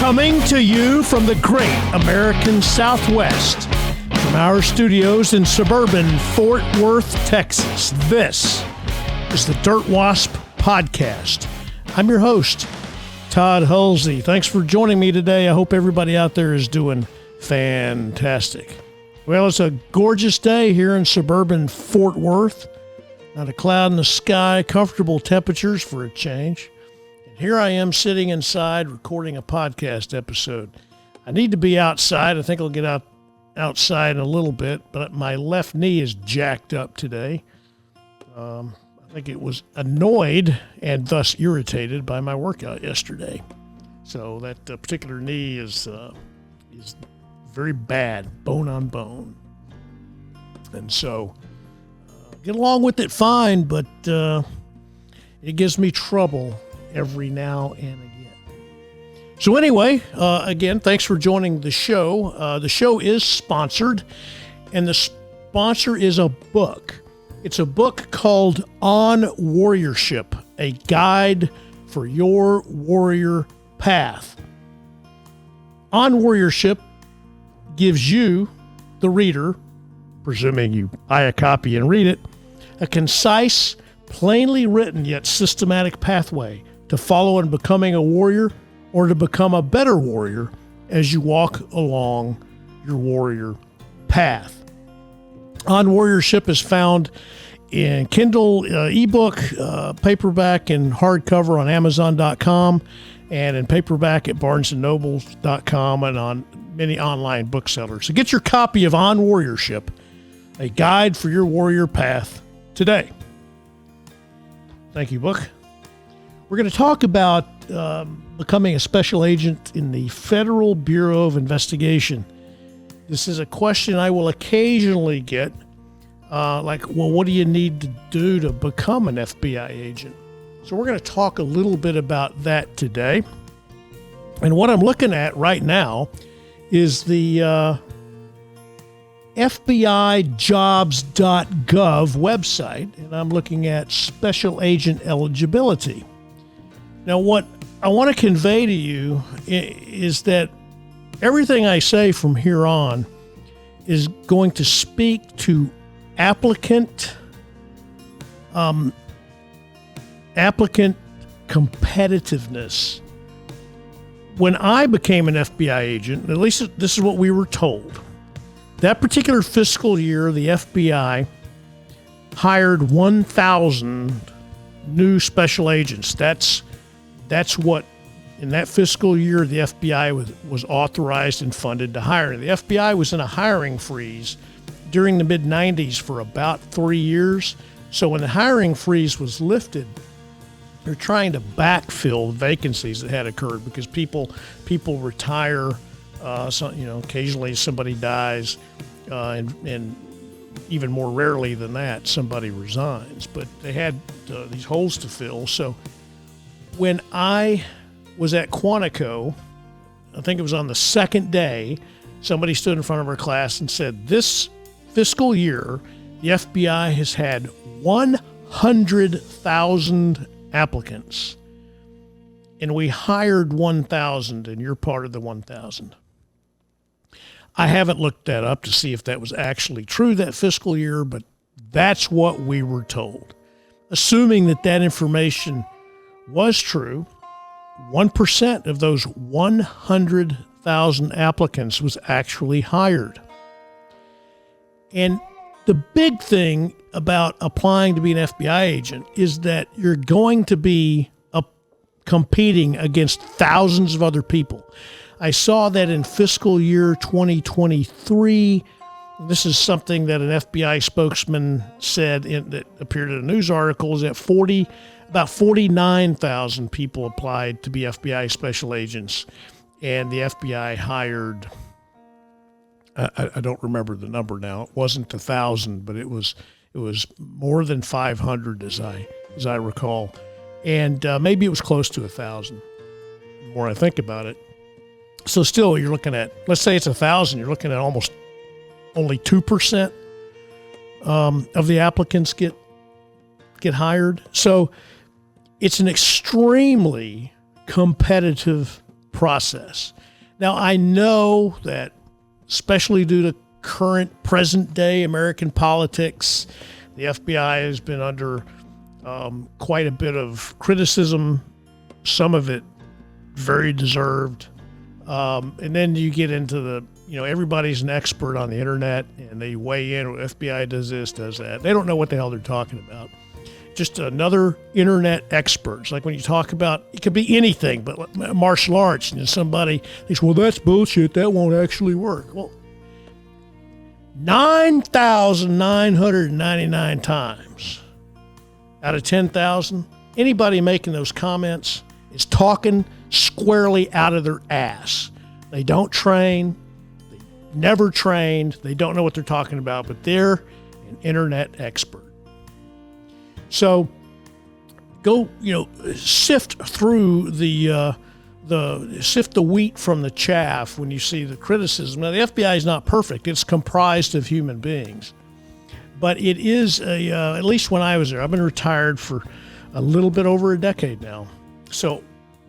Coming to you from the great American Southwest, from our studios in suburban Fort Worth, Texas, this is the Dirt Wasp Podcast. I'm your host, Todd Hulsey. Thanks for joining me today. I hope everybody out there is doing fantastic. Well, it's a gorgeous day here in suburban Fort Worth. Not a cloud in the sky, comfortable temperatures for a change. And here I am sitting inside recording a podcast episode. I need to be outside. I think I'll get outside in a little bit, but my left knee is jacked up today. I think it was annoyed and thus irritated by my workout yesterday. So that particular knee is very bad, bone on bone. And so get along with it fine, but it gives me trouble every now and again. So anyway, again, thanks for joining the show. The show is sponsored, and the sponsor is a book. It's a book called On Warriorship, a guide for your warrior path. On Warriorship gives you, the reader, presuming you buy a copy and read it, a concise, plainly written yet systematic pathway to follow in becoming a warrior or to become a better warrior as you walk along your warrior path. On Warriorship is found in Kindle ebook, paperback, and hardcover on Amazon.com, and in paperback at BarnesandNobles.com and on many online booksellers. So get your copy of On Warriorship, a guide for your warrior path, today. Thank you, book. We're going to talk about becoming a special agent in the Federal Bureau of Investigation. This is a question I will occasionally get, what do you need to do to become an FBI agent? So we're going to talk a little bit about that today. And what I'm looking at right now is the FBIjobs.gov website, and I'm looking at special agent eligibility. Now, what I want to convey to you is that everything I say from here on is going to speak to applicant competitiveness. When I became an FBI agent, at least this is what we were told, that particular fiscal year, the FBI hired 1,000 new special agents. That's what, in that fiscal year, the FBI was authorized and funded to hire. The FBI was in a hiring freeze during the mid-'90s for about 3 years. So when the hiring freeze was lifted, they're trying to backfill vacancies that had occurred because people retire. Occasionally somebody dies, and even more rarely than that, somebody resigns. But they had these holes to fill. So when I was at Quantico, I think it was on the second day, somebody stood in front of our class and said, this fiscal year, the FBI has had 100,000 applicants, and we hired 1,000, and you're part of the 1,000. I haven't looked that up to see if that was actually true that fiscal year, but that's what we were told. Assuming that information was true, 1% of those 100,000 applicants was actually hired. And the big thing about applying to be an FBI agent is that you're going to be competing against thousands of other people. I saw that in fiscal year 2023. This is something that an FBI spokesman said that appeared in a news article, is that about 49,000 people applied to be FBI special agents, and the FBI hired, I don't remember the number now. It wasn't 1,000, but it was more than 500 as I recall, and maybe it was close to 1,000. The more I think about it, so still you're looking at, let's say it's 1,000, you're looking at almost only 2% of the applicants get hired. So it's an extremely competitive process. Now, I know that, especially due to current present-day American politics, the FBI has been under quite a bit of criticism, some of it very deserved. And then you get into the, everybody's an expert on the internet, and they weigh in. FBI does this, does that. They don't know what the hell they're talking about. Just another internet expert. It's like when you talk about, it could be anything, but martial arts, and somebody thinks, well, that's bullshit. That won't actually work. Well, 9,999 times out of 10,000, anybody making those comments is talking squarely out of their ass. They don't train, they never trained, they don't know what they're talking about, but they're an internet expert. So go, sift through sift the wheat from the chaff when you see the criticism. Now, the FBI is not perfect. It's comprised of human beings. But it is, at least when I was there, I've been retired for a little bit over a decade now. So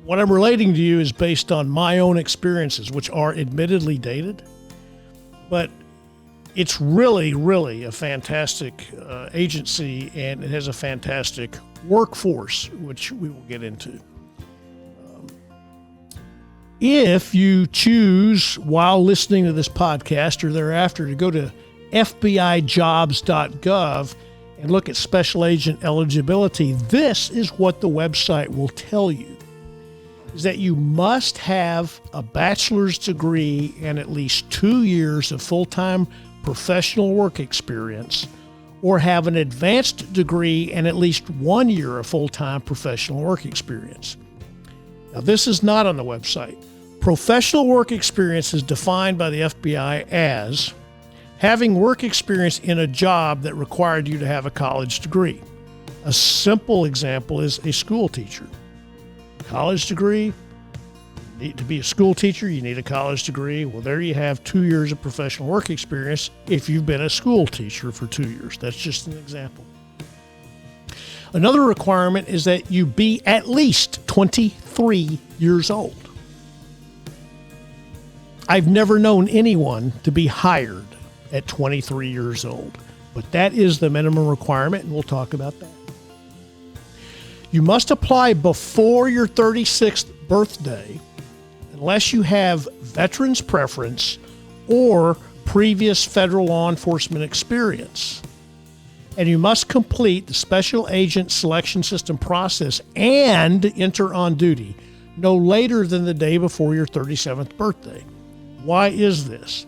what I'm relating to you is based on my own experiences, which are admittedly dated. But it's really, really a fantastic agency, and it has a fantastic workforce, which we will get into. If you choose, while listening to this podcast or thereafter, to go to FBIjobs.gov and look at special agent eligibility, this is what the website will tell you, is that you must have a bachelor's degree and at least 2 years of full-time professional work experience, or have an advanced degree and at least 1 year of full-time professional work experience. Now, this is not on the website. Professional work experience is defined by the FBI as having work experience in a job that required you to have a college degree. A simple example is a school teacher. College degree, to be a school teacher, you need a college degree. Well, there you have 2 years of professional work experience if you've been a school teacher for 2 years. That's just an example. Another requirement is that you be at least 23 years old. I've never known anyone to be hired at 23 years old, but that is the minimum requirement, and we'll talk about that. You must apply before your 36th birthday unless you have veterans preference or previous federal law enforcement experience. And you must complete the special agent selection system process and enter on duty no later than the day before your 37th birthday. Why is this?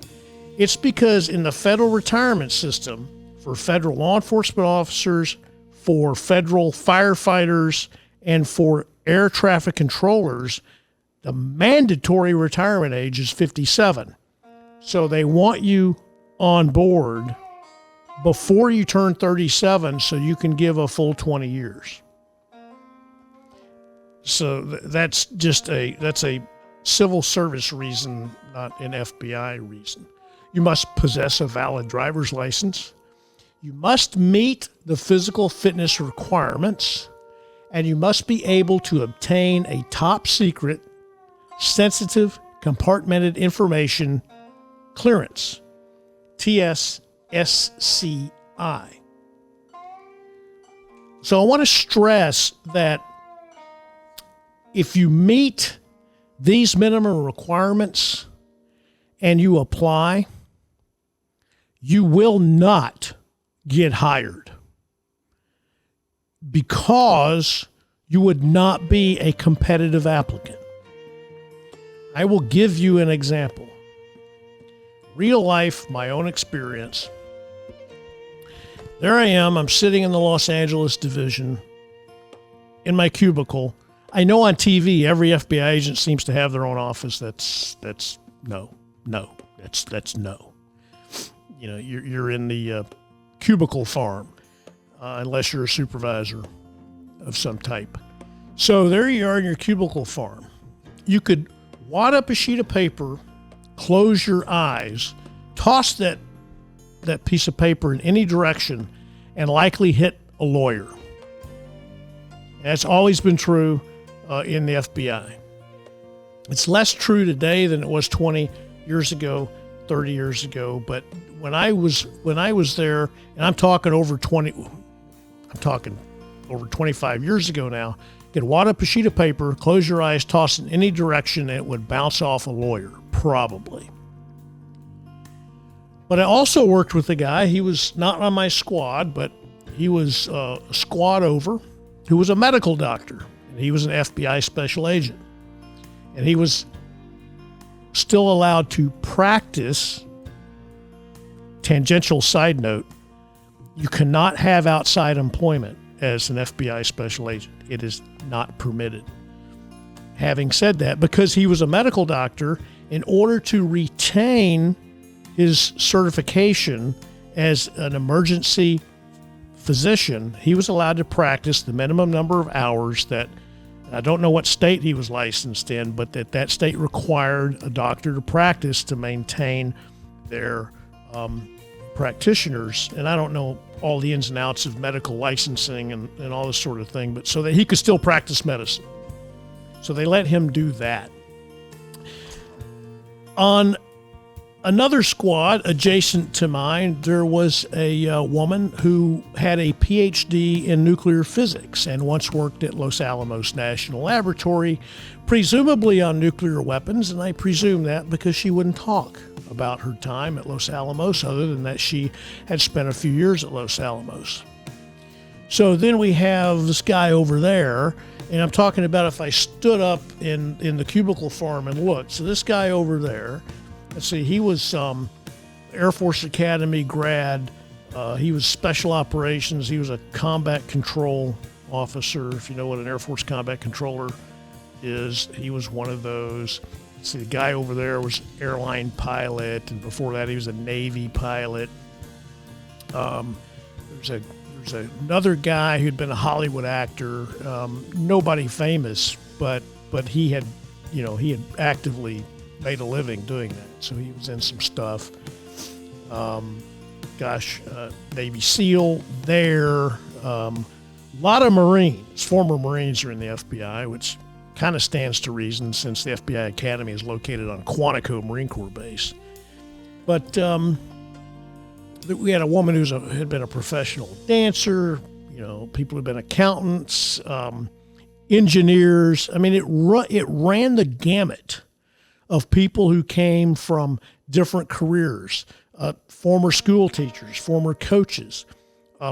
It's because in the federal retirement system for federal law enforcement officers, for federal firefighters, and for air traffic controllers, the mandatory retirement age is 57. So they want you on board before you turn 37 so you can give a full 20 years. So that's a civil service reason, not an FBI reason. You must possess a valid driver's license. You must meet the physical fitness requirements, and you must be able to obtain a top secret, sensitive, compartmented information clearance, TSSCI. So I want to stress that if you meet these minimum requirements and you apply, you will not get hired because you would not be a competitive applicant. I will give you an example. Real life, my own experience. There I am. I'm sitting in the Los Angeles division in my cubicle. I know on TV every FBI agent seems to have their own office. That's no. That's no. You're in the cubicle farm unless you're a supervisor of some type. So there you are in your cubicle farm. You could wad up a sheet of paper, close your eyes, toss that piece of paper in any direction, and likely hit a lawyer. That's always been true in the FBI. It's less true today than it was 20 years ago, 30 years ago. But when I was there, and I'm talking over 25 years ago now, you could wad up a sheet of paper, close your eyes, toss in any direction, and it would bounce off a lawyer, probably. But I also worked with a guy. He was not on my squad, but he was a squad over, who was a medical doctor, and he was an FBI special agent. And he was still allowed to practice. Tangential side note, you cannot have outside employment as an FBI special agent. It is not permitted. Having said that, because he was a medical doctor, in order to retain his certification as an emergency physician, he was allowed to practice the minimum number of hours that, I don't know what state he was licensed in, but that state required a doctor to practice to maintain their practitioners. And I don't know all the ins and outs of medical licensing and all this sort of thing, but so that he could still practice medicine. So they let him do that. On another squad adjacent to mine, there was a woman who had a PhD in nuclear physics and once worked at Los Alamos National Laboratory, presumably on nuclear weapons, and I presume that because she wouldn't talk about her time at Los Alamos, other than that she had spent a few years at Los Alamos. So then we have this guy over there, and I'm talking about if I stood up in the cubicle farm and looked. So this guy over there, let's see, he was Air Force Academy grad. He was special operations. He was a combat control officer. If you know what an Air Force combat controller is, he was one of those. Let's see, the guy over there was airline pilot, and before that he was a Navy pilot. There's another guy who'd been a Hollywood actor, nobody famous, but he had actively made a living doing that. So he was in some stuff. Navy SEAL there. A lot of Marines, former Marines are in the FBI, which kind of stands to reason since the FBI Academy is located on Quantico Marine Corps Base. But we had a woman who had been a professional dancer, people who've been accountants, engineers. I mean, it ran the gamut of people who came from different careers, former school teachers, former coaches,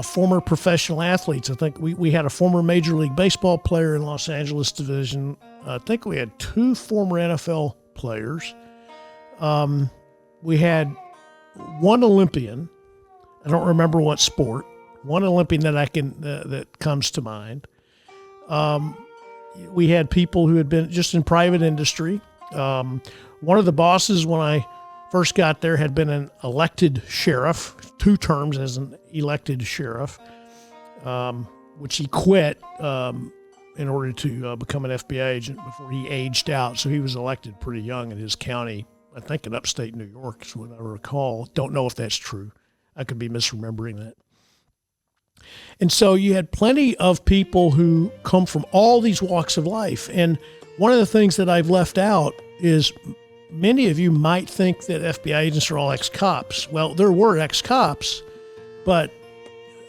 former professional athletes. I think we had a former Major League Baseball player in Los Angeles division. I think we had 2 former NFL players. We had one Olympian. I don't remember what sport. One Olympian that comes to mind. We had people who had been just in private industry. One of the bosses when I first got there had been an elected sheriff, 2 terms as an elected sheriff, which he quit in order to become an FBI agent before he aged out. So he was elected pretty young in his county, I think in upstate New York is what I recall. Don't know if that's true. I could be misremembering that. And so you had plenty of people who come from all these walks of life. And one of the things that I've left out is many of you might think that FBI agents are all ex-cops. Well, there were ex-cops, but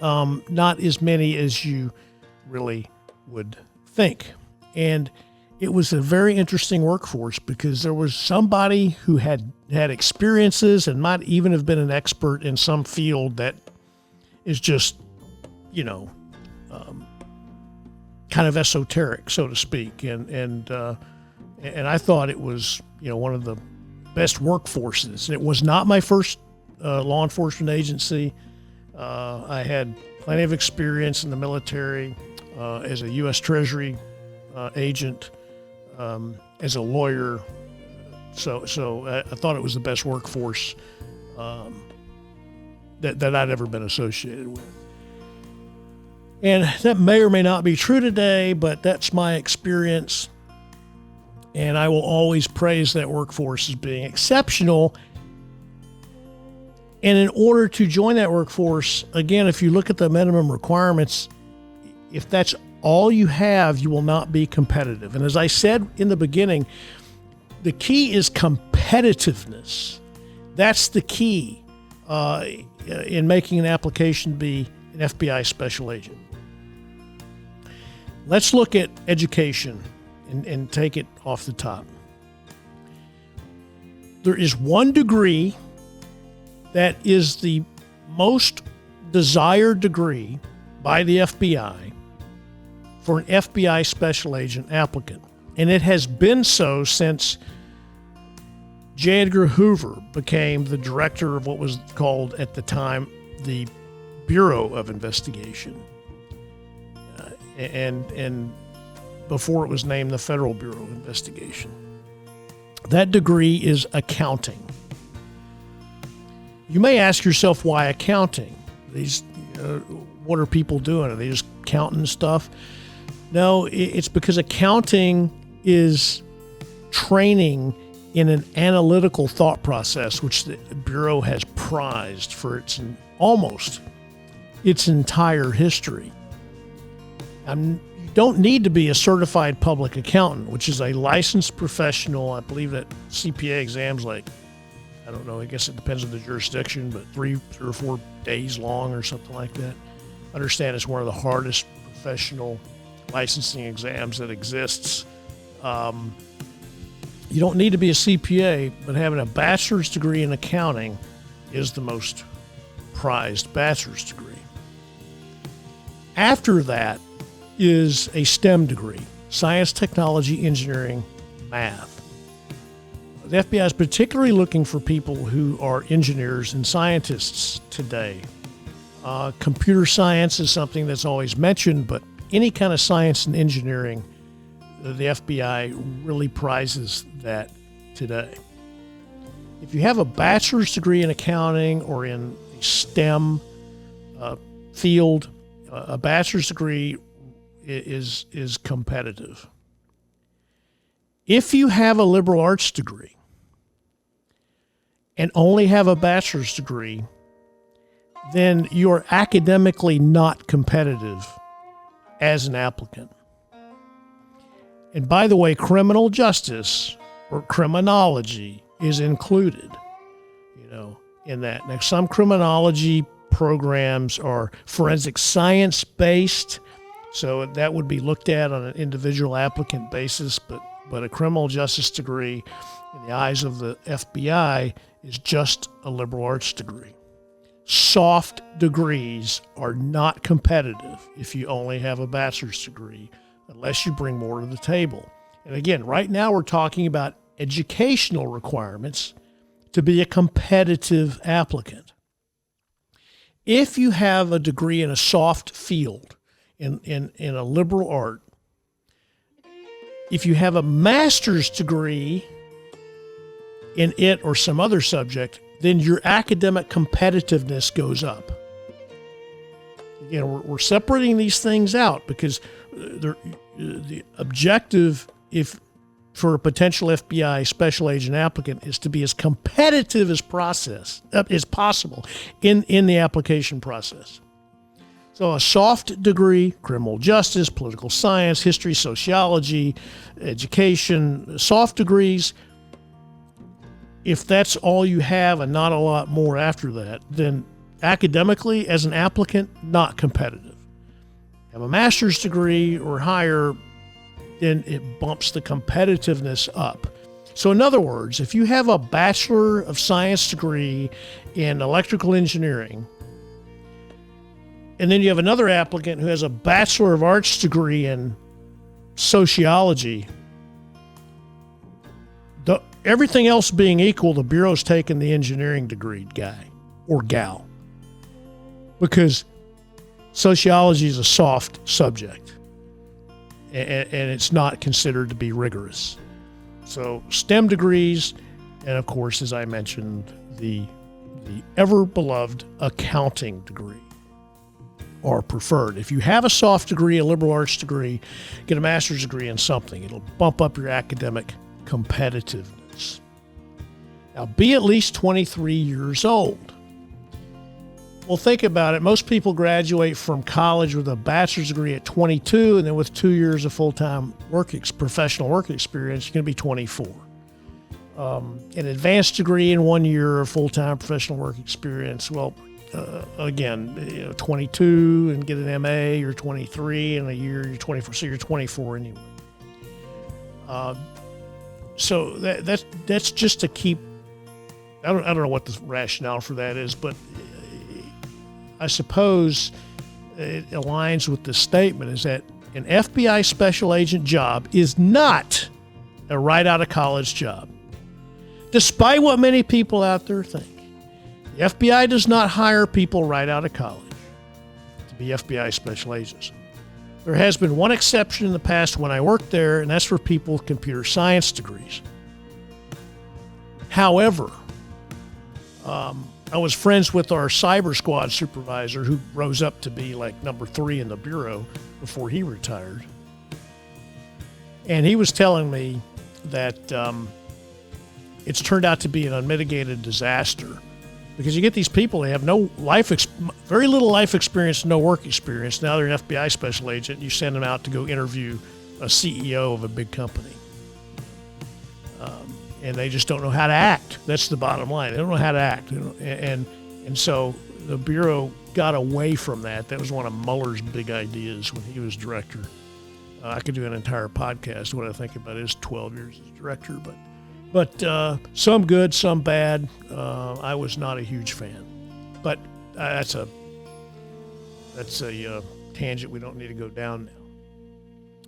not as many as you really would think. And it was a very interesting workforce because there was somebody who had experiences and might even have been an expert in some field that is just, kind of esoteric, so to speak. And I thought it was, one of the best workforces. It was not my first law enforcement agency. I had plenty of experience in the military as a U.S. Treasury agent, as a lawyer. So I thought it was the best workforce that I'd ever been associated with. And that may or may not be true today, but that's my experience. And I will always praise that workforce as being exceptional. And in order to join that workforce, again, if you look at the minimum requirements, if that's all you have, you will not be competitive. And as I said in the beginning, The key is competitiveness. That's the key in making an application to be an FBI special agent. Let's look at education and take it off the top. There is one degree that is the most desired degree by the FBI for an FBI special agent applicant. And it has been so since J. Edgar Hoover became the director of what was called at the time the Bureau of Investigation. And before it was named the Federal Bureau of Investigation. That degree is accounting. You may ask yourself, why accounting? What are people doing? Are they just counting stuff? No, it's because accounting is training in an analytical thought process, which the Bureau has prized for almost its entire history. You don't need to be a certified public accountant, which is a licensed professional. I believe that CPA exam's I don't know, I guess it depends on the jurisdiction, but 3 or 4 days long or something like that. I understand it's one of the hardest professional licensing exams that exists. You don't need to be a CPA, but having a bachelor's degree in accounting is the most prized bachelor's degree. After that is a STEM degree, science, technology, engineering, math. The FBI is particularly looking for people who are engineers and scientists today. Computer science is something that's always mentioned, but any kind of science and engineering, the FBI really prizes that today. If you have a bachelor's degree in accounting or in a STEM field, a bachelor's degree is competitive. If you have a liberal arts degree and only have a bachelor's degree, then you're academically not competitive as an applicant. And by the way, criminal justice or criminology is included, in that. Now, some criminology programs are forensic science based, so that would be looked at on an individual applicant basis, but a criminal justice degree in the eyes of the FBI is just a liberal arts degree. Soft degrees are not competitive if you only have a bachelor's degree, unless you bring more to the table. And again, right now we're talking about educational requirements to be a competitive applicant. If you have a degree in a soft field, in a liberal art, if you have a master's degree in it or some other subject, then your academic competitiveness goes up. Again, we're separating these things out because the objective, for a potential FBI special agent applicant, is to be as competitive as possible in the application process. So a soft degree, criminal justice, political science, history, sociology, education, soft degrees, if that's all you have and not a lot more after that, then academically, as an applicant, not competitive. Have a master's degree or higher, then it bumps the competitiveness up. So in other words, if you have a Bachelor of Science degree in electrical engineering, and then you have another applicant who has a Bachelor of Arts degree in sociology, everything else being equal, the Bureau's taking the engineering degree guy or gal, because sociology is a soft subject and it's not considered to be rigorous. So STEM degrees, and of course, as I mentioned, the ever-beloved accounting degree are preferred. If you have a soft degree, a liberal arts degree, get a master's degree in something. It'll bump up your academic competitiveness. Now, be at least 23 years old. Well, think about it. Most people graduate from college with a bachelor's degree at 22, and then with 2 years of full-time professional work experience, you're going to be 24. an advanced degree in 1 year of full-time professional work experience. Well, again, 22 and get an MA, you're 23, in a year you're 24, so you're 24 anyway. So that's just to keep. I don't know what the rationale for that is, but I suppose it aligns with the statement is that an FBI special agent job is not a right out of college job, despite what many people out there think. The FBI does not hire people right out of college to be FBI special agents. There has been one exception in the past when I worked there, and that's for people with computer science degrees. However, I was friends with our cyber squad supervisor who rose up to be like number 3 in the bureau before he retired. And he was telling me that it's turned out to be an unmitigated disaster because you get these people, they have very little life experience, no work experience. Now they're an FBI special agent. You send them out to go interview a CEO of a big company. And they just don't know how to act. That's the bottom line. They don't know how to act. And so the Bureau got away from that. That was one of Mueller's big ideas when he was director. I could do an entire podcast what I think about his 12 years as director, but some good, some bad. I was not a huge fan. But that's a tangent we don't need to go down now.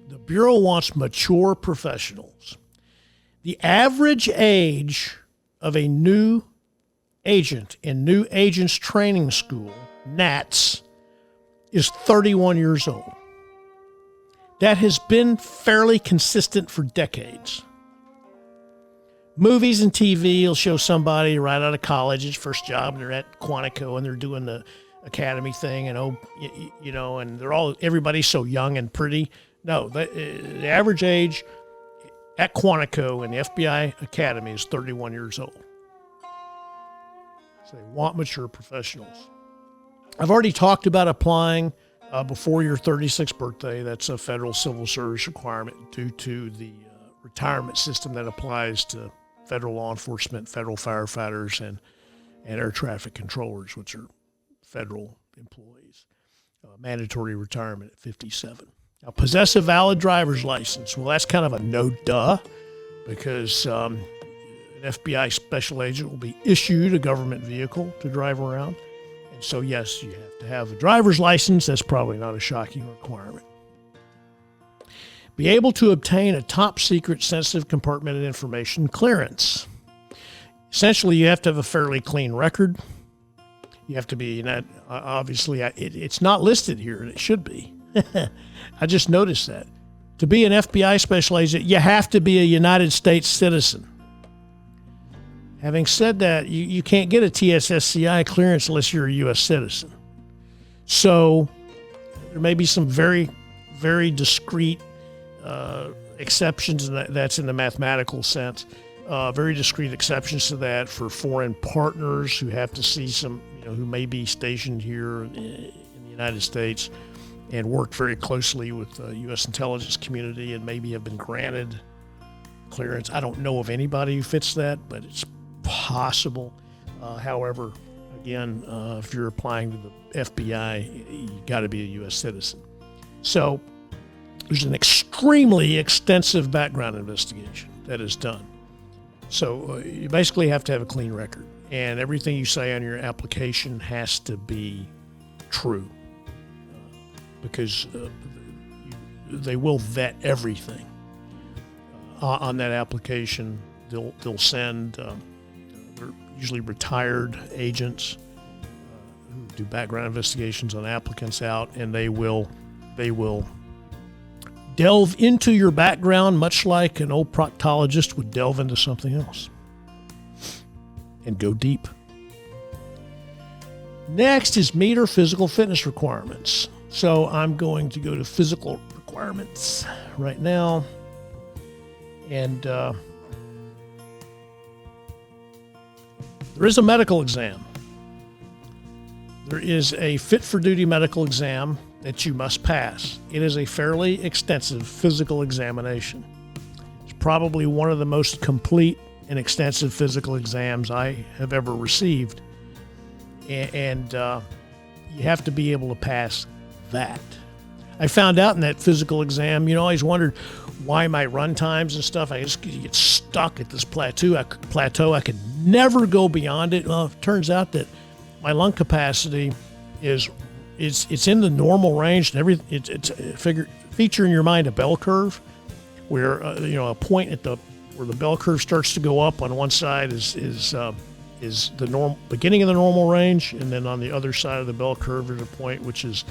The Bureau wants mature professionals. The average age of a new agent in New Agents Training School, NATS, is 31 years old. That has been fairly consistent for decades. Movies and TV will show somebody right out of college, his first job, and they're at Quantico and they're doing the academy thing, and and everybody's so young and pretty. No, the average age at Quantico in the FBI Academy is 31 years old. So they want mature professionals. I've already talked about applying before your 36th birthday. That's a federal civil service requirement due to the retirement system that applies to federal law enforcement, federal firefighters, and air traffic controllers, which are federal employees. Mandatory retirement at 57. Now, possess a valid driver's license. Well, that's kind of a no-duh because an FBI special agent will be issued a government vehicle to drive around. And so, yes, you have to have a driver's license. That's probably not a shocking requirement. Be able to obtain a top-secret sensitive compartmented information clearance. Essentially, you have to have a fairly clean record. You have to be, obviously, it's not listed here, and it should be. I just noticed that. To be an FBI special agent, you have to be a United States citizen. Having said that, you can't get a TSSCI clearance unless you're a U.S. citizen. So there may be some very, very discrete exceptions, and that's in the mathematical sense. Very discrete exceptions to that for foreign partners who have to see some, who may be stationed here in the United States and worked very closely with the U.S. intelligence community and maybe have been granted clearance. I don't know of anybody who fits that, but it's possible. However, again, if you're applying to the FBI, you got to be a U.S. citizen. So there's an extremely extensive background investigation that is done. So you basically have to have a clean record, and everything you say on your application has to be true. Because they will vet everything on that application. They'll send they're usually retired agents who do background investigations on applicants out, and they will delve into your background much like an old proctologist would delve into something else and go deep. Next is meet or physical fitness requirements. So I'm going to go to physical requirements right now. And there is a medical exam. There is a fit for duty medical exam that you must pass. It is a fairly extensive physical examination. It's probably one of the most complete and extensive physical exams I have ever received. And you have to be able to pass that. I found out in that physical exam, I always wondered why my run times and stuff, I just get stuck at this plateau. I could never go beyond it. Well, it turns out that my lung capacity it's in the normal range, and it's feature in your mind a bell curve, where a point where the bell curve starts to go up on one side is the beginning of the normal range, and then on the other side of the bell curve there's a point which is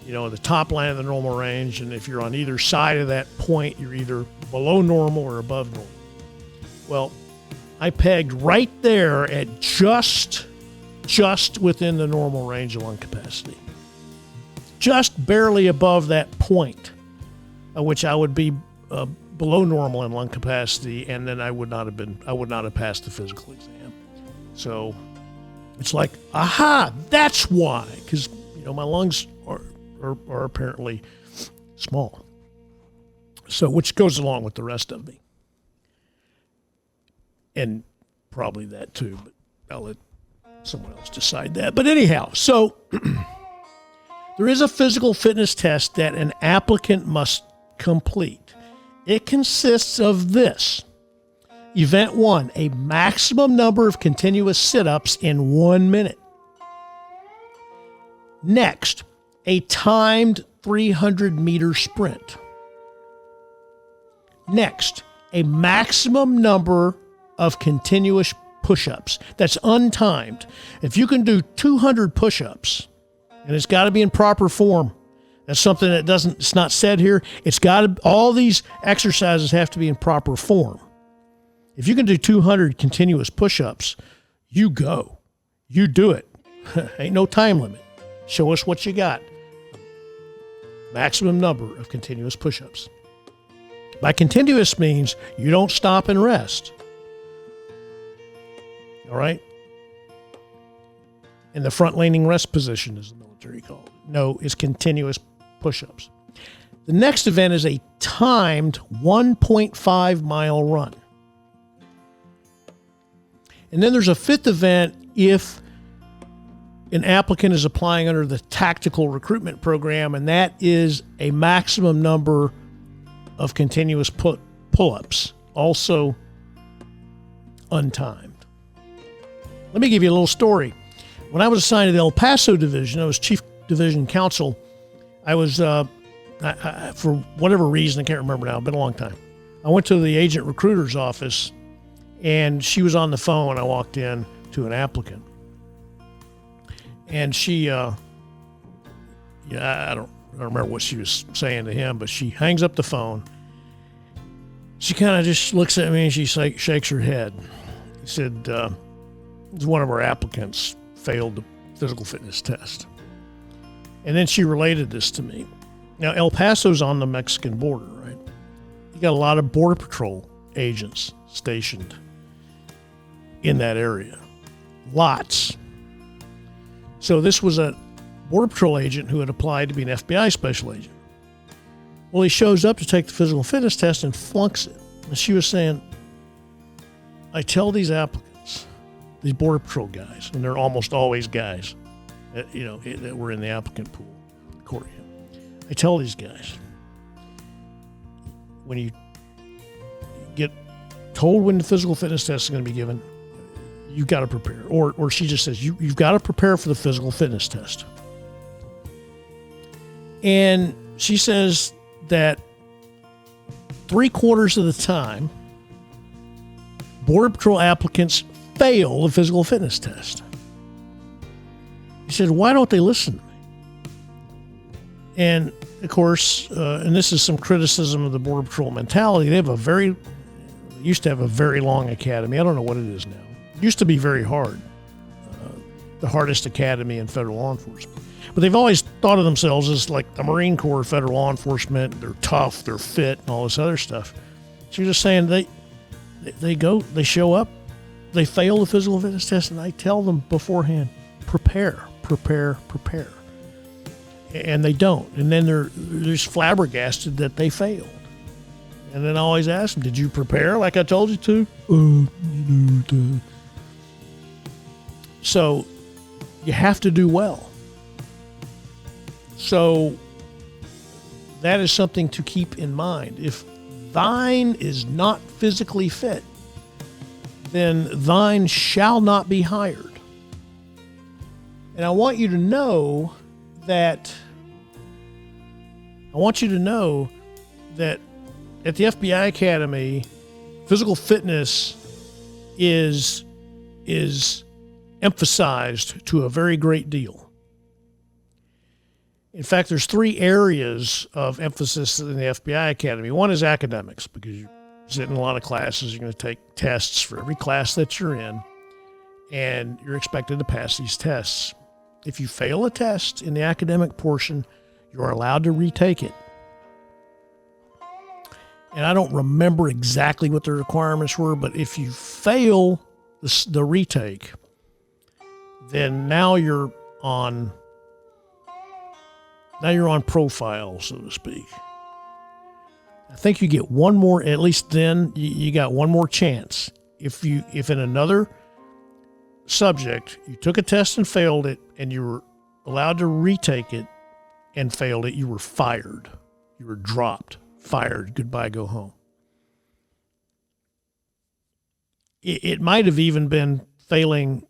the top line of the normal range, and if you're on either side of that point, you're either below normal or above normal. Well, I pegged right there at just within the normal range of lung capacity. Just barely above that point, which I would be below normal in lung capacity, and then I would not have passed the physical exam. So it's like, aha, that's why, because my lungs are apparently small. So, which goes along with the rest of me. And probably that too, but I'll let someone else decide that. But anyhow, so there is a physical fitness test that an applicant must complete. It consists of this. Event 1, a maximum number of continuous sit-ups in 1 minute. Next, a timed 300-meter sprint. Next, a maximum number of continuous push-ups. That's untimed. If you can do 200 push-ups, and it's got to be in proper form. That's something it's not said here. All these exercises have to be in proper form. If you can do 200 continuous push-ups, you go. You do it. Ain't no time limit. Show us what you got. Maximum number of continuous push-ups. By continuous means you don't stop and rest. All right? In the front-leaning rest position, as the military call it. No, it's continuous push-ups. The next event is a timed 1.5-mile run. And then there's a fifth event if an applicant is applying under the tactical recruitment program, and that is a maximum number of continuous pull-ups, also untimed. Let me give you a little story. When I was assigned to the El Paso division, I was chief division counsel. I was, for whatever reason, I can't remember now, it's been a long time. I went to the agent recruiter's office, and she was on the phone when I walked in to an applicant. And she, I don't remember what she was saying to him, but she hangs up the phone. She kind of just looks at me and she shakes her head. She said, one of our applicants failed the physical fitness test. And then she related this to me. Now, El Paso's on the Mexican border, right? You got a lot of Border Patrol agents stationed in that area. Lots. So this was a Border Patrol agent who had applied to be an FBI special agent. Well, he shows up to take the physical fitness test and flunks it. And she was saying, I tell these applicants, these Border Patrol guys, and they're almost always guys that were in the applicant pool, according to him. I tell these guys, when you get told when the physical fitness test is going to be given, you've got to prepare. Or she just says, you've got to prepare for the physical fitness test. And she says that 3/4 of the time, Border Patrol applicants fail the physical fitness test. He said, why don't they listen to me? And, of course, and this is some criticism of the Border Patrol mentality, they used to have a very long academy. I don't know what it is now. It used to be very hard, the hardest academy in federal law enforcement. But they've always thought of themselves as like the Marine Corps of federal law enforcement. They're tough, they're fit, and all this other stuff. So you're just saying they show up, they fail the physical fitness test, and I tell them beforehand, prepare. And they don't. And then they're just flabbergasted that they failed. And then I always ask them, did you prepare like I told you to? So you have to do well. So that is something to keep in mind. If thine is not physically fit, then thine shall not be hired. And I want you to know that at the FBI Academy, physical fitness is emphasized to a very great deal. In fact, there's 3 areas of emphasis in the FBI Academy. One is academics, because you're sitting in a lot of classes. You're going to take tests for every class that you're in, and you're expected to pass these tests. If you fail a test in the academic portion, you're allowed to retake it. And I don't remember exactly what the requirements were, but if you fail the retake, then now you're on profile, so to speak. I think you get one more, at least then you got one more chance. If in another subject you took a test and failed it, and you were allowed to retake it and failed it, you were fired. You were dropped, fired, goodbye, go home. It might have even been failing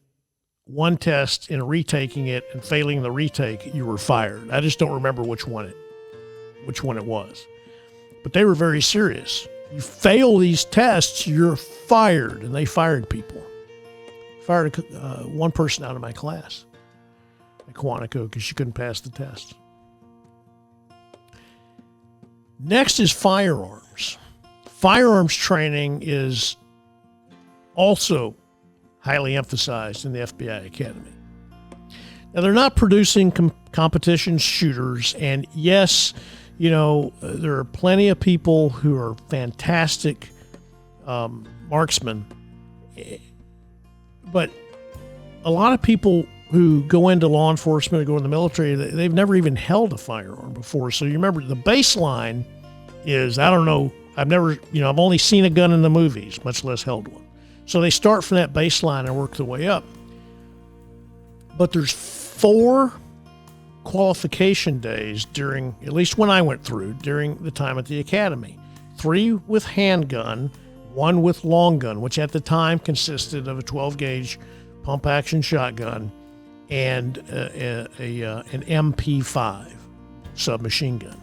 one test and retaking it and failing the retake, you were fired. I just don't remember which one it was. But they were very serious. You fail these tests, you're fired, and they fired people. Fired one person out of my class at Quantico because she couldn't pass the test. Next is firearms. Firearms training is also highly emphasized in the FBI Academy. Now, they're not producing competition shooters, and yes, there are plenty of people who are fantastic marksmen, but a lot of people who go into law enforcement or go in the military, they've never even held a firearm before. So you remember the baseline is, I don't know, I've only seen a gun in the movies, much less held one. So they start from that baseline and work their way up. But there's 4 qualification days during, at least when I went through, during the time at the academy. 3 with handgun, 1 with long gun, which at the time consisted of a 12-gauge pump-action shotgun and an MP5 submachine gun.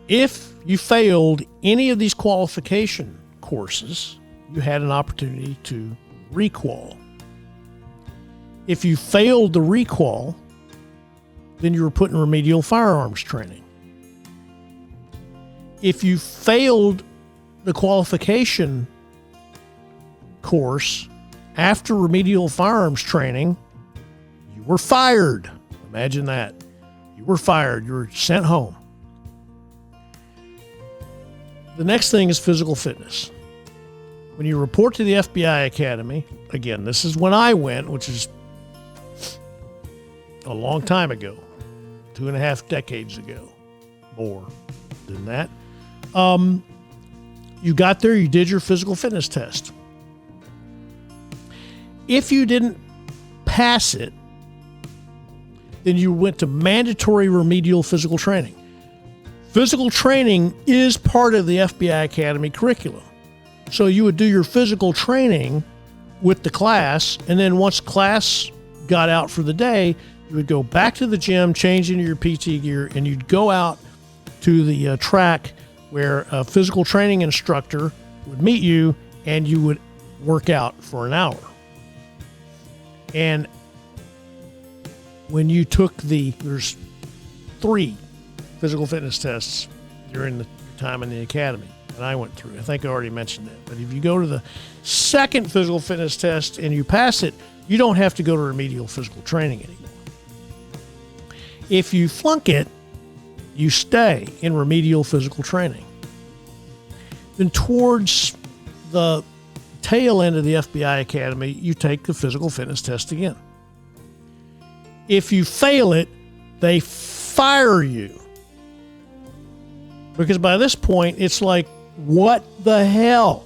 If you failed any of these qualification courses, you had an opportunity to requal. If you failed the requal, then you were put in remedial firearms training. If you failed the qualification course after remedial firearms training, you were fired. Imagine that. You were fired. You were sent home. The next thing is physical fitness. When you report to the FBI Academy, again, this is when I went, which is a long time ago, 2.5 decades ago, more than that. You got there, you did your physical fitness test. If you didn't pass it, then you went to mandatory remedial physical training. Physical training is part of the FBI Academy curriculum. So you would do your physical training with the class, and then once class got out for the day, you would go back to the gym, change into your PT gear, and you'd go out to the track where a physical training instructor would meet you, and you would work out for an hour. And when you took there's 3 physical fitness tests during the time in the academy that I went through. I think I already mentioned that. But if you go to the second physical fitness test and you pass it, you don't have to go to remedial physical training anymore. If you flunk it, you stay in remedial physical training. Then towards the tail end of the FBI Academy, you take the physical fitness test again. If you fail it, they fire you. Because by this point, it's like What the hell?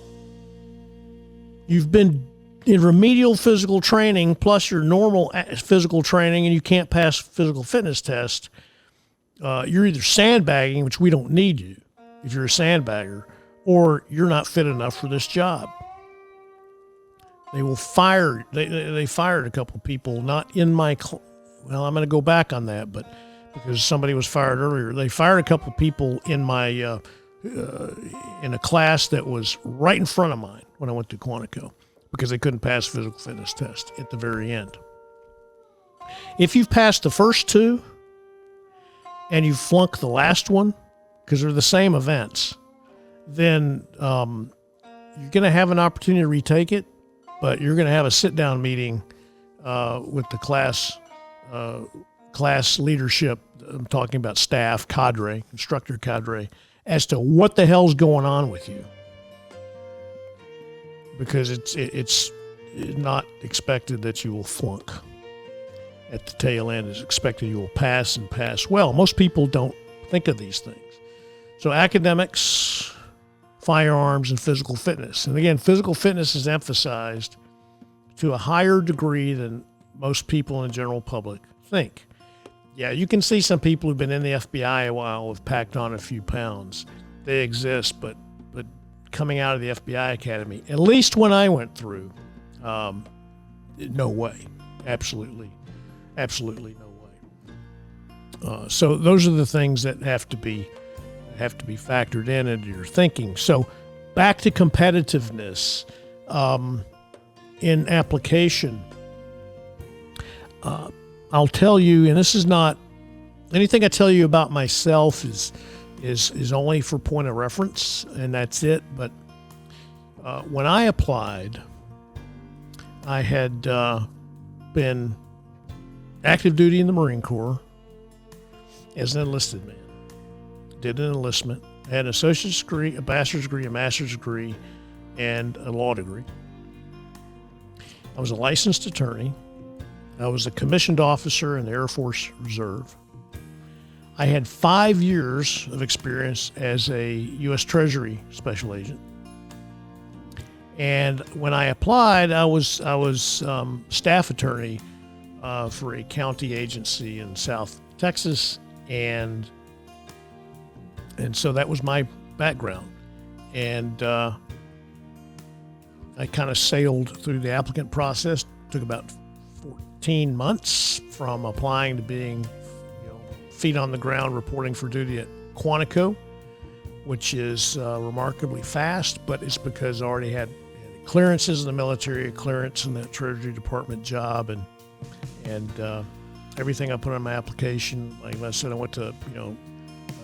You've been in remedial physical training plus your normal physical training, and you can't pass physical fitness test. You're either sandbagging, which we don't need you if you're a sandbagger, or you're not fit enough for this job. They will fire. They fired a couple people, not in my. Well, I'm going to go back on that, but because somebody was fired earlier, they fired a couple people in my in a class that was right in front of mine when I went to Quantico because they couldn't pass physical fitness test at the very end. If you've passed the first two and you flunk the last one because they're the same events, then you're going to have an opportunity to retake it, but you're going to have a sit-down meeting with the class leadership. I'm talking about staff, cadre, instructor cadre, as to what the hell's going on with you. Because it's not expected that you will flunk at the tail end. It's expected you will pass and pass well. Most people don't think of these things. So academics, firearms, and physical fitness. And again, physical fitness is emphasized to a higher degree than most people in the general public think. Yeah, you can see some people who've been in the FBI a while have packed on a few pounds. They exist, but coming out of the FBI Academy, at least when I went through, no way. Absolutely no way. So those are the things that have to be factored into your thinking. So back to competitiveness in application. I'll tell you, and this is not anything I tell you about myself is only for point of reference, and that's it. But when I applied, I had been active duty in the Marine Corps as an enlisted man. Did an enlistment. I had an associate's degree, a bachelor's degree, a master's degree, and a law degree. I was a licensed attorney. I was a commissioned officer in the Air Force Reserve. I had 5 years of experience as a U.S. Treasury special agent. And when I applied, I was staff attorney for a county agency in South Texas, and so that was my background. And I kind of sailed through the applicant process. Took about 14 months from applying to being, feet on the ground reporting for duty at Quantico, which is remarkably fast, but it's because I already had clearances in the military, a clearance in the Treasury Department job, and everything I put on my application. Like I said, I went to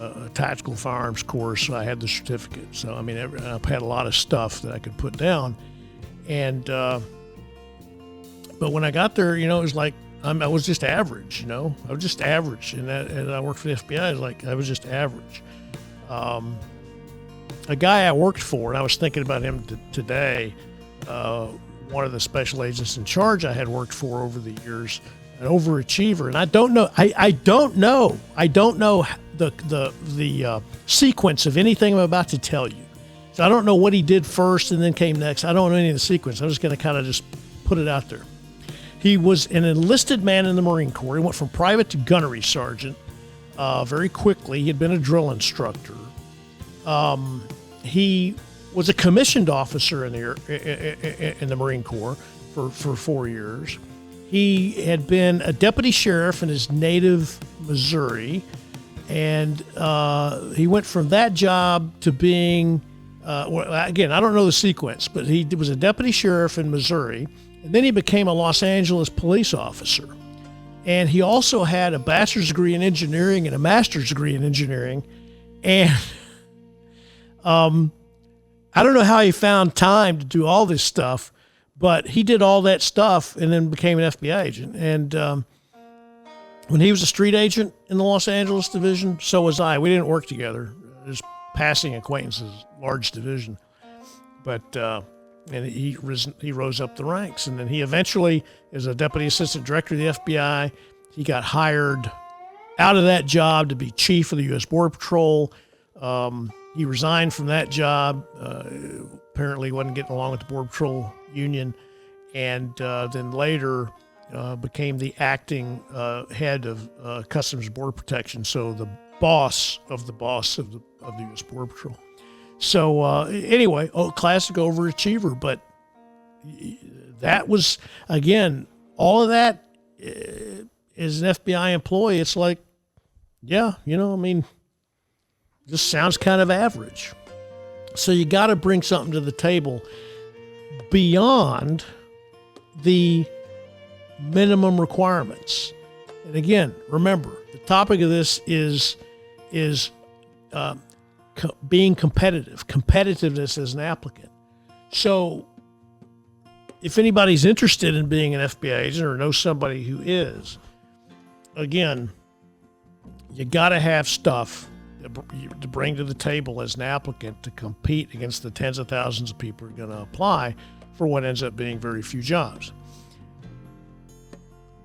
a tactical firearms course, so I had the certificate. So I mean, I've had a lot of stuff that I could put down, and but when I got there, it was like I was just average. I was just average, and I worked for the FBI. I was just average. A guy I worked for, and I was thinking about him today. One of the special agents in charge I had worked for over the years, an overachiever, and I don't know the sequence of anything I'm about to tell you. So I don't know what he did first and then came next. I don't know any of the sequence. I'm just going to kind of just put it out there. He was an enlisted man in the Marine Corps. He went from private to gunnery sergeant very quickly. He had been a drill instructor. He was a commissioned officer in the Marine Corps for 4 years. He had been a deputy sheriff in his native Missouri, and he went from that job to being, again, I don't know the sequence, but he was a deputy sheriff in Missouri, and then he became a Los Angeles police officer. And he also had a bachelor's degree in engineering and a master's degree in engineering. And I don't know how he found time to do all this stuff, but he did all that stuff and then became an FBI agent. And when he was a street agent in the Los Angeles division, so was I. We didn't work together, just passing acquaintances, large division. But and he rose up the ranks, and then he eventually, as a deputy assistant director of the FBI, he got hired out of that job to be chief of the U.S. Border Patrol. he resigned from that job. Apparently wasn't getting along with the Border Patrol union, and then later became the acting head of Customs and Border Protection, so the boss of the U.S. Border Patrol. So anyway, classic overachiever, but that was, again, all of that as an FBI employee, it's like, yeah, this sounds kind of average. So you got to bring something to the table beyond the minimum requirements. And again, remember, the topic of this is being competitiveness as an applicant. So if anybody's interested in being an FBI agent or knows somebody who is, again, you got to have stuff to bring to the table as an applicant to compete against the tens of thousands of people who are going to apply for what ends up being very few jobs.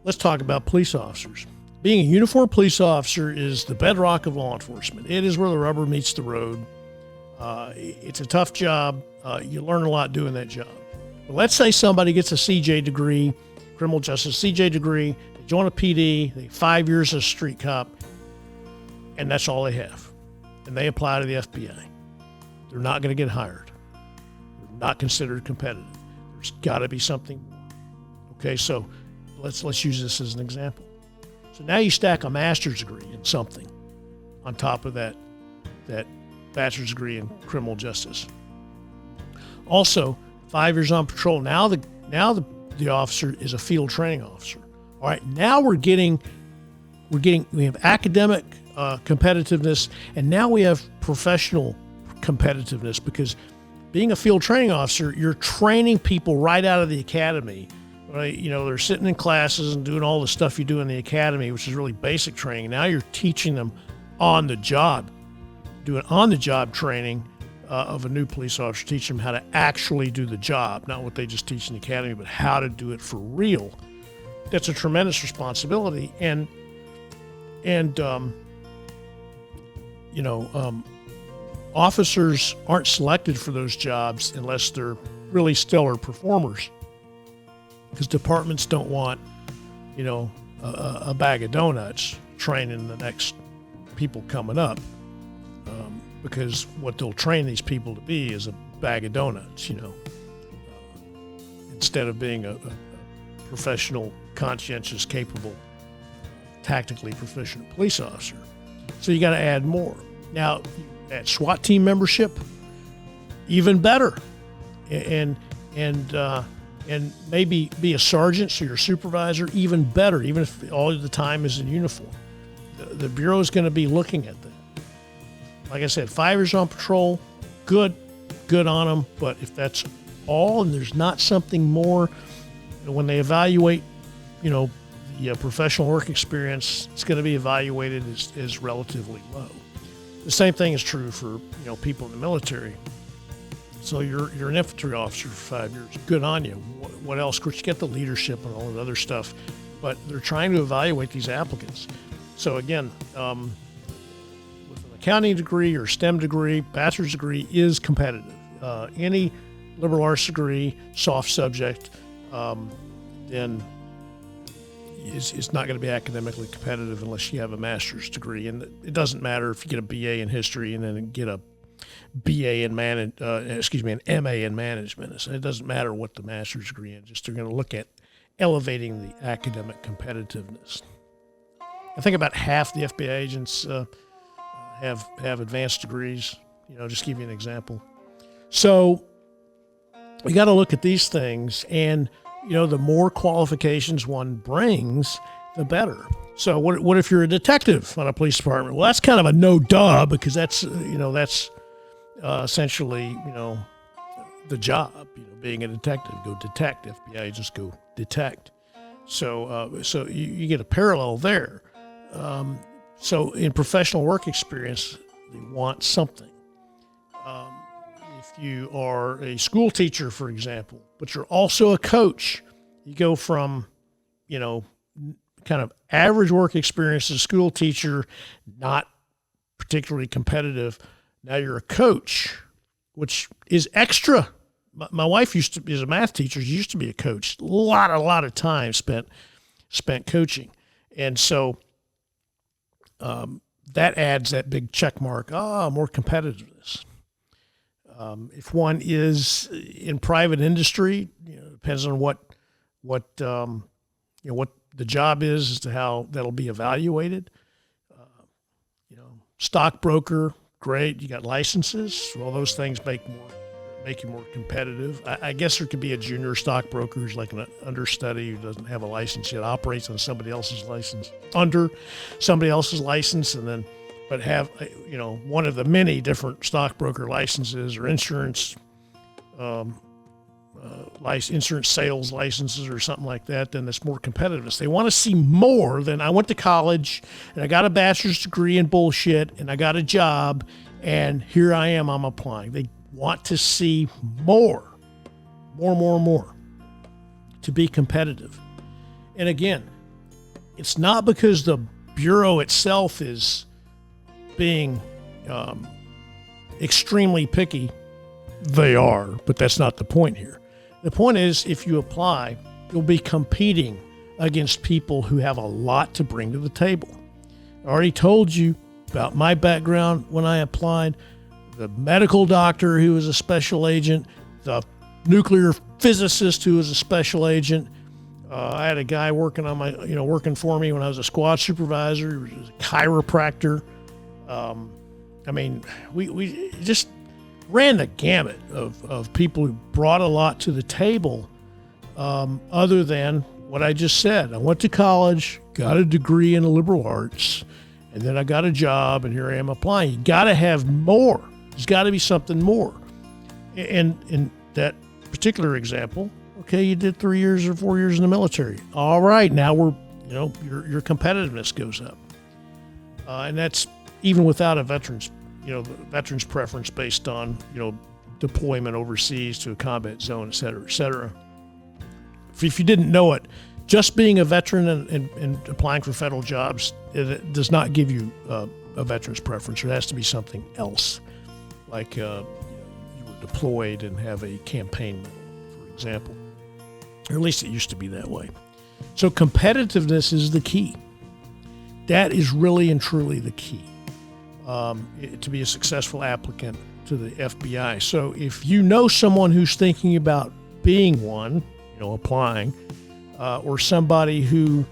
Let's talk about police officers. Being a uniformed police officer is the bedrock of law enforcement. It is where the rubber meets the road. It's a tough job. You learn a lot doing that job. But let's say somebody gets a CJ degree, criminal justice CJ degree, they join a PD, they 5 years as a street cop, and that's all they have. And they apply to the FBI. They're not going to get hired. They're not considered competitive. There's got to be something more. Okay, so let's use this as an example. So now you stack a master's degree in something on top of that bachelor's degree in criminal justice. Also, 5 years on patrol. Now the officer is a field training officer. All right, now we have academic competitiveness, and now we have professional competitiveness, because being a field training officer, you're training people right out of the academy. Right? They're sitting in classes and doing all the stuff you do in the academy, which is really basic training. Now you're teaching them on the job, doing on-the-job training of a new police officer, teach them how to actually do the job, not what they just teach in the academy, but how to do it for real. That's a tremendous responsibility, and officers aren't selected for those jobs unless they're really stellar performers, because departments don't want, a bag of donuts training the next people coming up, because what they'll train these people to be is a bag of donuts, instead of being a professional, conscientious, capable, tactically proficient police officer. So you got to add more. Now, at SWAT team membership, even better, and maybe be a sergeant, so you're a supervisor, even better, even if all the time is in uniform. The Bureau is going to be looking at that. Like I said, 5 years on patrol, good on them, but if that's all and there's not something more, when they evaluate, the professional work experience, it's going to be evaluated as relatively low. The same thing is true for, people in the military. So you're an infantry officer for 5 years. Good on you. What else? Of course, you get the leadership and all the other stuff, but they're trying to evaluate these applicants. So again, with an accounting degree or STEM degree, bachelor's degree is competitive. Any liberal arts degree, soft subject, then is not going to be academically competitive unless you have a master's degree. And it doesn't matter if you get a BA in history and then get a BA in an MA in management. So it doesn't matter what the master's degree is. Just they're going to look at elevating the academic competitiveness. I think about half the FBI agents have advanced degrees. Just give you an example. So we got to look at these things, and the more qualifications one brings, the better. So what if you're a detective on a police department? Well, that's kind of a no-duh, because that's essentially, the job, being a detective, go detect. FBI agents go detect. So you get a parallel there. So in professional work experience, they want something. If you are a school teacher, for example, but you're also a coach, you go from, kind of average work experience as a school teacher, not particularly competitive, Now you're a coach, which is extra. My wife is a math teacher. She used to be a coach. A lot of time spent coaching. And so that adds that big check mark. More competitiveness. If one is in private industry, depends on what the job is as to how that'll be evaluated. Stockbroker, great. You got licenses. All those things make you more competitive. I guess there could be a junior stockbroker who's like an understudy who doesn't have a license yet, operates on somebody else's license, under somebody else's license, but have one of the many different stockbroker licenses or insurance insurance sales licenses or something like that. Then there's more competitiveness. They want to see more than I went to college and I got a bachelor's degree in bullshit and I got a job and here I am, I'm applying. They want to see more to be competitive. And again, it's not because the Bureau itself is being extremely picky. They are, but that's not the point here. The point is, if you apply, you'll be competing against people who have a lot to bring to the table. I already told you about my background when I applied. The medical doctor who was a special agent, the nuclear physicist who was a special agent. I had a guy working for me when I was a squad supervisor. He was a chiropractor. We just ran the gamut of people who brought a lot to the table, other than what I just said. I went to college, got a degree in liberal arts, and then I got a job, and here I am applying. You got to have more. There's got to be something more. And in that particular example, okay, you did 3 years or 4 years in the military. All right, now your competitiveness goes up. And that's even without a veteran's preference based on, deployment overseas to a combat zone, et cetera, et cetera. If you didn't know it, just being a veteran and applying for federal jobs, it does not give you a veteran's preference. There has to be something else, like you were deployed and have a campaign medal, for example. Or at least it used to be that way. So competitiveness is the key. That is really and truly the key. To be a successful applicant to the FBI. So if you know someone who's thinking about being one, applying, or somebody who,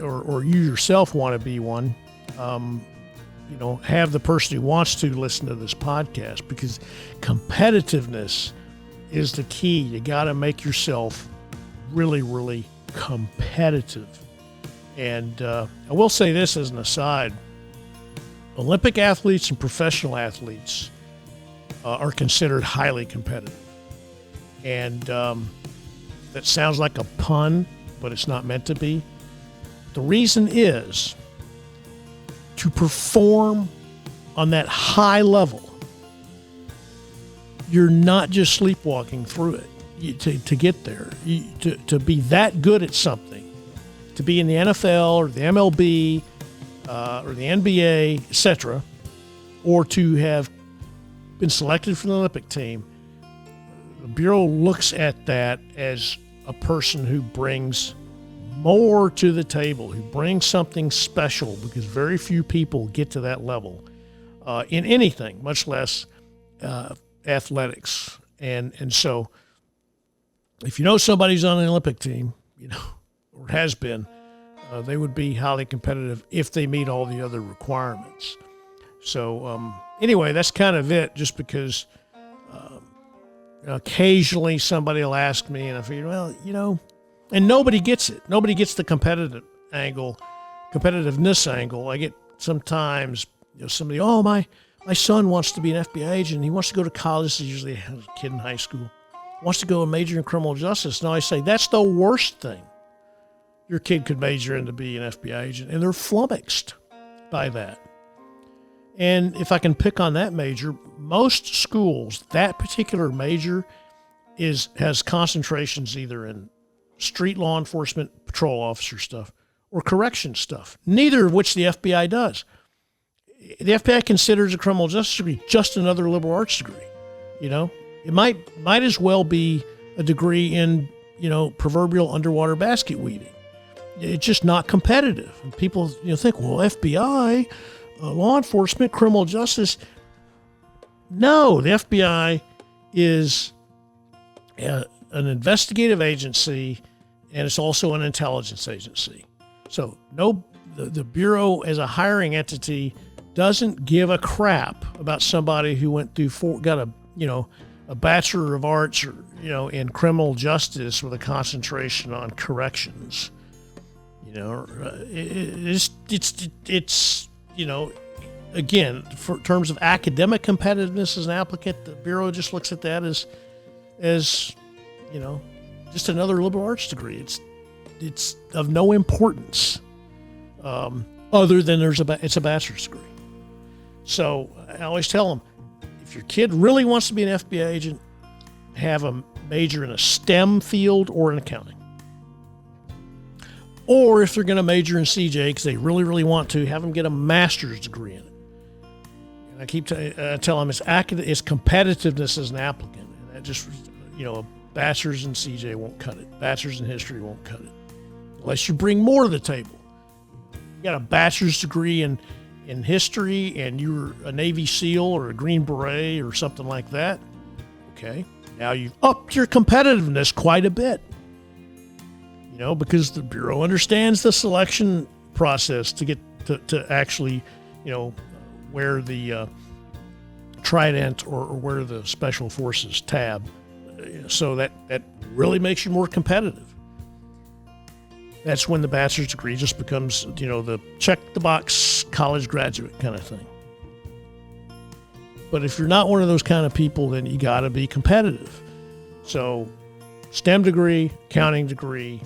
or you yourself want to be one, have the person who wants to listen to this podcast, because competitiveness is the key. You got to make yourself really, really competitive. And I will say this as an aside. Olympic athletes and professional athletes are considered highly competitive. And that sounds like a pun, but it's not meant to be. The reason is to perform on that high level, you're not just sleepwalking through it to get there. To be that good at something, to be in the NFL or the MLB, or the NBA, etc., or to have been selected for the Olympic team, the Bureau looks at that as a person who brings more to the table, who brings something special, because very few people get to that level in anything, much less athletics. And so if you know somebody's on the Olympic team, or has been, they would be highly competitive if they meet all the other requirements. So anyway, that's kind of it, just because occasionally somebody will ask me, and I figure, and nobody gets it. Nobody gets the competitiveness angle. I get sometimes, somebody, my son wants to be an FBI agent. He wants to go to college. This is usually a kid in high school. Wants to go and major in criminal justice. Now I say, that's the worst thing your kid could major in to be an FBI agent, and they're flummoxed by that. And if I can pick on that major, most schools, that particular major has concentrations either in street law enforcement, patrol officer stuff, or correction stuff, neither of which the FBI does. The FBI considers a criminal justice degree just another liberal arts degree. It might as well be a degree in, proverbial underwater basket weaving. It's just not competitive. And people, think, well, FBI, law enforcement, criminal justice. No, the FBI is an investigative agency, and it's also an intelligence agency. So the Bureau as a hiring entity doesn't give a crap about somebody who went through got a Bachelor of Arts or, in criminal justice with a concentration on corrections. It's again, for terms of academic competitiveness as an applicant, the Bureau just looks at that as just another liberal arts degree. It's of no importance other than it's a bachelor's degree. So I always tell them, if your kid really wants to be an FBI agent, have a major in a STEM field or in accounting. Or if they're going to major in CJ because they really, really want to, have them get a master's degree in it. And I keep telling them it's competitiveness as an applicant. And that just, a bachelor's in CJ won't cut it. Bachelor's in history won't cut it. Unless you bring more to the table. You got a bachelor's degree in history and you're a Navy SEAL or a Green Beret or something like that. Okay. Now you've upped your competitiveness quite a bit. Because the Bureau understands the selection process to get to actually, wear the trident or wear the Special Forces tab. So that really makes you more competitive. That's when the bachelor's degree just becomes, the check the box college graduate kind of thing. But if you're not one of those kind of people, then you got to be competitive. So STEM degree, accounting degree,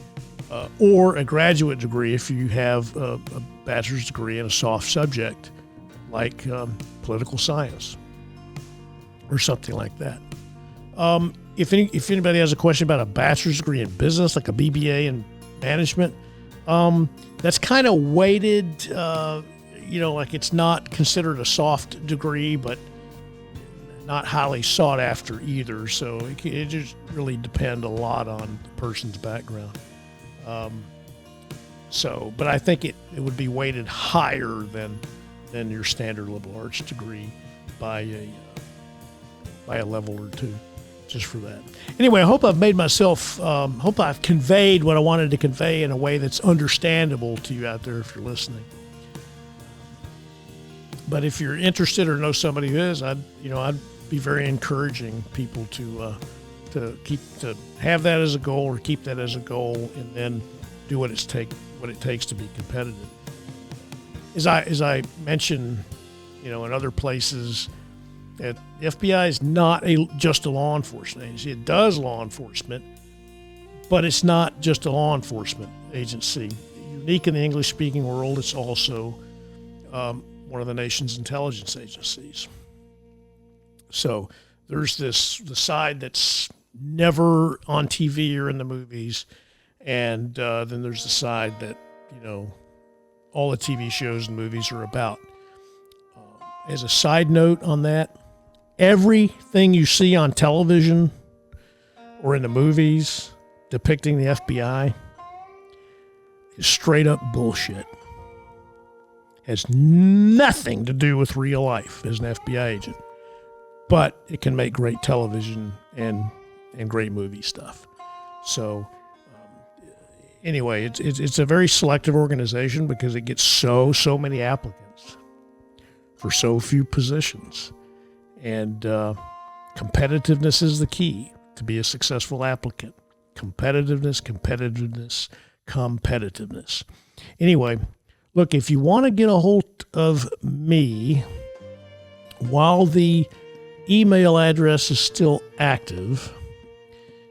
or a graduate degree if you have a bachelor's degree in a soft subject like political science or something like that. If anybody has a question about a bachelor's degree in business, like a BBA in management, that's kind of weighted, like it's not considered a soft degree, but not highly sought after either. So it just really depends a lot on the person's background. But I think it would be weighted higher than your standard liberal arts degree by a level or two, just for that. Anyway, I hope I've made myself, hope I've conveyed what I wanted to convey in a way that's understandable to you out there if you're listening. But if you're interested or know somebody who is, I'd be very encouraging people to have that as a goal or keep that as a goal, and then do what it takes to be competitive. As I mentioned, in other places, that the FBI is not just a law enforcement agency. It does law enforcement, but it's not just a law enforcement agency. Unique in the English-speaking world, it's also one of the nation's intelligence agencies. So there's the side that's never on TV or in the movies, and then there's the side that all the TV shows and movies are about. As a side note on that, everything you see on television or in the movies depicting the FBI is straight up bullshit. Has nothing to do with real life as an FBI agent, but it can make great television and great movie stuff. So anyway, it's a very selective organization because it gets so many applicants for so few positions. And competitiveness is the key to be a successful applicant. Competitiveness. Anyway, look, if you want to get a hold of me while the email address is still active,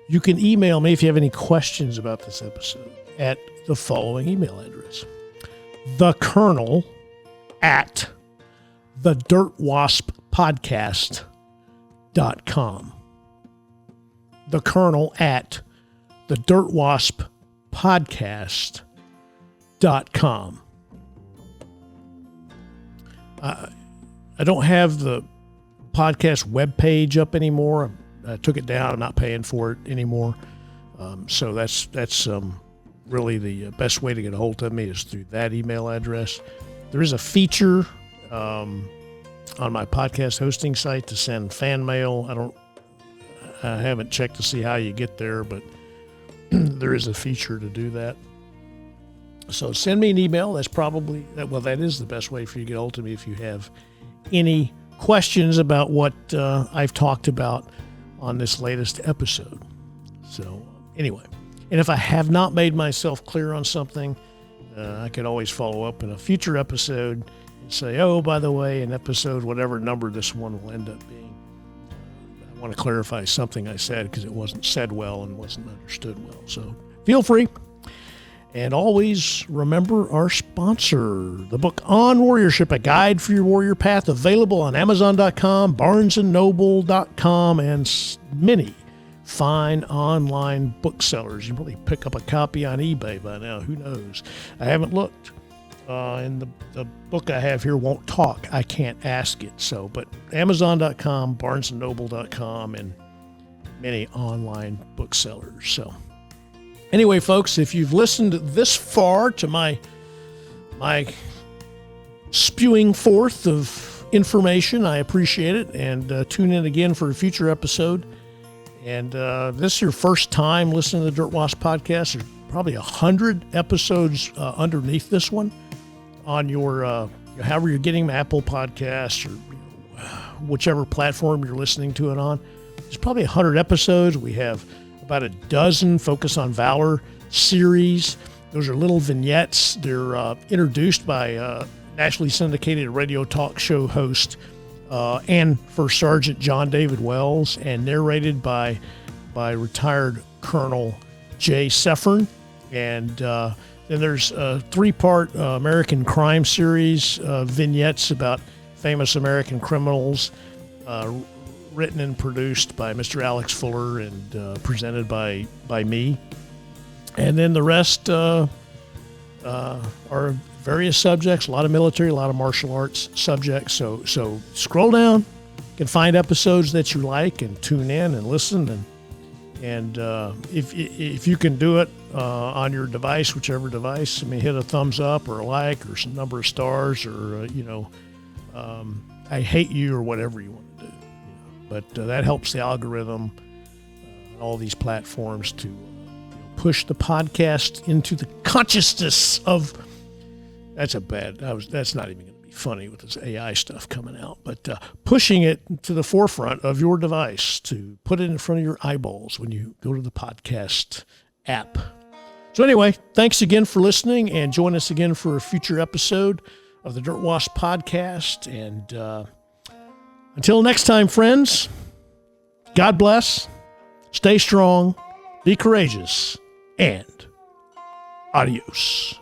you can email me if you have any questions about this episode at the following email address: thecolonel@thedirtwasppodcast.com. thecolonel@thedirtwasppodcast.com. I don't have the podcast webpage up anymore. I took it down. I'm not paying for it anymore. So that's really the best way to get a hold of me is through that email address. There is a feature on my podcast hosting site to send fan mail. I haven't checked to see how you get there, but there is a feature to do that. So send me an email. That is the best way for you to get a hold of me if you have any questions about what I've talked about on this latest episode. So anyway, and if I have not made myself clear on something, I could always follow up in a future episode and say, oh, by the way, in episode whatever number this one will end up being, I want to clarify something I said because it wasn't said well and wasn't understood well. So feel free. And always remember our sponsor, the book On Warriorship, A Guide for Your Warrior Path, available on Amazon.com, BarnesandNoble.com, and many fine online booksellers. You can probably pick up a copy on eBay by now. Who knows? I haven't looked. And the book I have here won't talk. I can't ask it. So, but Amazon.com, BarnesandNoble.com, and many online booksellers. So. Anyway, folks, if you've listened this far to my spewing forth of information, I appreciate it. And tune in again for a future episode. And this is your first time listening to the Dirt Wasp podcast. There's probably 100 episodes underneath this one on your, however you're getting Apple Podcasts or whichever platform you're listening to it on. There's probably 100 episodes. We have about a dozen Focus on Valor series. Those are little vignettes. They're introduced by nationally syndicated radio talk show host and First Sergeant John David Wells, and narrated by retired Colonel Jay Seffern. And then there's a 3-part American crime series, vignettes about famous American criminals, written and produced by Mr. Alex Fuller and presented by me. And then the rest are various subjects, a lot of military, a lot of martial arts subjects. So scroll down, you can find episodes that you like and tune in and listen. And if you can do it on your device, whichever device, hit a thumbs up or a like or some number of stars or, I hate you or whatever you want to do. But that helps the algorithm on all these platforms to push the podcast into the consciousness of. That's not even going to be funny with this AI stuff coming out, but pushing it to the forefront of your device to put it in front of your eyeballs when you go to the podcast app. So anyway, thanks again for listening, and join us again for a future episode of the Dirt Wasp podcast. And until next time, friends, God bless, stay strong, be courageous, and adios.